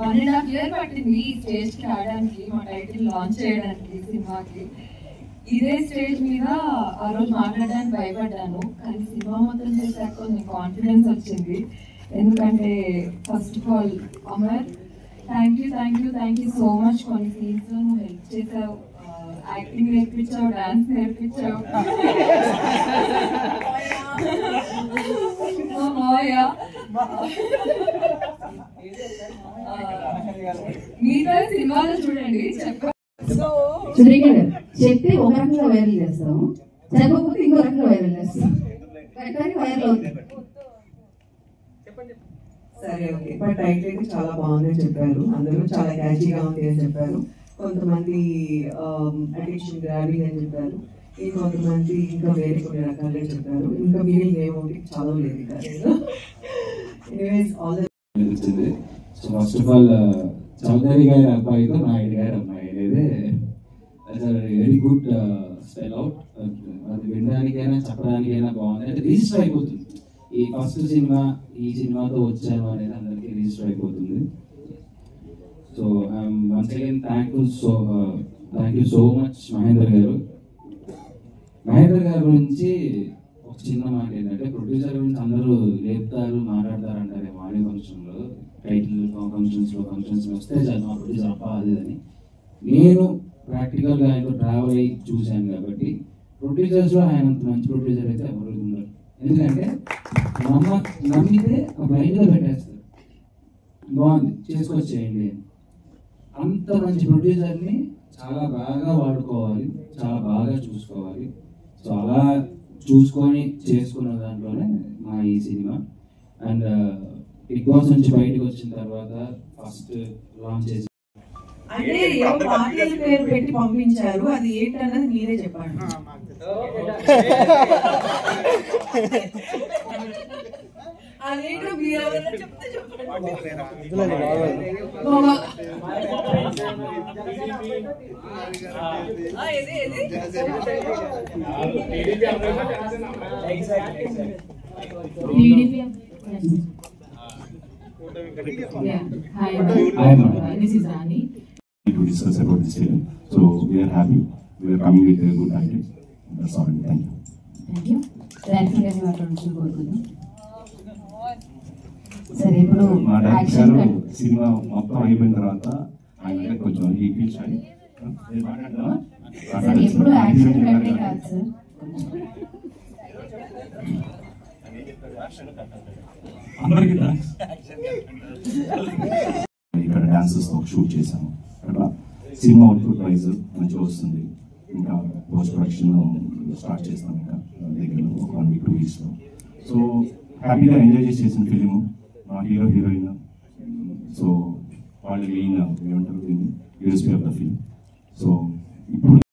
1.5 year పట్టింది ఈ stage కి రావడానికి, మా టైటిల్ లాంచ్ చేయడానికి సినిమాకి. ఇదే స్టేజ్ మీద ఆ రోజు మాట్లాడడానికి భయపడ్డాను, కానీ సినిమా మొత్తం చేశాక కొంచెం కాన్ఫిడెన్స్ వచ్చింది. ఎందుకంటే first of all Amar, thank you so much. కొన్ని సీన్స్ లో నువ్వు హెల్ప్ చేసావు, యాక్టింగ్ నేర్పించావు, డాన్స్ నేర్పించావు. మీతో సినిమాలో చూడండి చెప్తే ఒక రకంగా వైరల్ చేస్తాము, చెప్పకపోతే ఇంకో రకంగా వైరల్ చేస్తాం. వైరల్ అవుతుంది. సరే ఓకే, బట్ టైటిల్ అయితే చాలా బాగుందని చెప్పారు, అందరూ చాలా క్యాచీగా ఉంది అని చెప్పారు. కొంతమంది అడిక్షన్ గ్రాబింగ్ అని చెప్పారు, ఇంకొంతమంది ఇంకా వేరే కొన్ని రకాలుగా చెప్పారు. ఇంకా మీనింగ్ ఏమోటి చదవలేదు ఇంకా. So first of all Chowdary గారి అబ్బాయితో నాయుడు గారి అమ్మాయి అనేది వెరీ గుడ్ స్పెల్ అవుట్. అది వినడానికైనా చెప్పడానికైనా బాగుంది, అంటే రిజిస్టర్ అయిపోతుంది. ఈ ఫస్ట్ సినిమా ఈ సినిమాతో వచ్చాను అనేది అందరికీ రిజిస్టర్ అయిపోతుంది. So I'm once again thank you so much Mahender గారు. మహేందర్ గారి గురించి ఒక చిన్న మాట ఏంటంటే, ప్రొడ్యూసర్ గురించి అందరూ లేపుతారు మాట్లాడతారు అంటారు మార్నింగ్ ఫంక్షన్లో, టైటిల్ ఫంక్షన్స్ వస్తే చాలు మా ప్రొడ్యూసర్ అప్ప అది అని. నేను ప్రాక్టికల్గా ఆయనతో ట్రావెల్ అయ్యి చూశాను కాబట్టి ప్రొడ్యూసర్స్లో ఆయన అంత మంచి ప్రొడ్యూసర్ అయితే ఎవరు ఉన్నారు. ఎందుకంటే నమ్మితే బ్లైండ్గా పెట్టేస్తారు, బాగుంది చేసుకొచ్చేయండి. అంత మంచి ప్రొడ్యూసర్ని చాలా బాగా వాడుకోవాలి, చాలా బాగా చూసుకోవాలి. సో అలా చూసుకొని చేసుకున్న దాంట్లోనే మా ఈ సినిమా. అండ్ బిగ్ బాస్ నుంచి బయటకు వచ్చిన తర్వాత ఫస్ట్ లాంచ్ చేసి అంటే ఏమో పార్టీల పేరు పెట్టి పంపించారు, అది ఏంటన్నది మీరే చెప్పండి. అదేంటో మీరు ఎవరైనా చెప్తే చెప్పండి. This is Rani. To discuss about this film, so we are happy. We are coming with a good idea. That's all. Thank you. Thank you. Thank you very much. సరే ఇప్పుడు యాక్షన్ సినిమా మొత్తం అయిపోయిన తర్వాత ఆయన కొంచెం ఈ feels అని సరే ఇప్పుడు యాక్షన్ కంటే కాదు సార్, అందరికీ ఇక్కడ డాన్సెస్ షూట్ చేశాము. అట్లా సినిమా అవుట్పుట్ వైజ్ మంచిగా వస్తుంది. ఇంకా పోస్ట్ ప్రొడక్షన్ స్టార్ట్ చేస్తాం ఇంకా దగ్గర 1 week 2 weeks. సో హ్యాపీగా ఎంజాయ్ చేసిన ఫిలిము. మా హీరో హీరోయిన్, సో వాళ్ళు మెయిన్ ఏమంటారు USP of the film. So ఇప్పుడు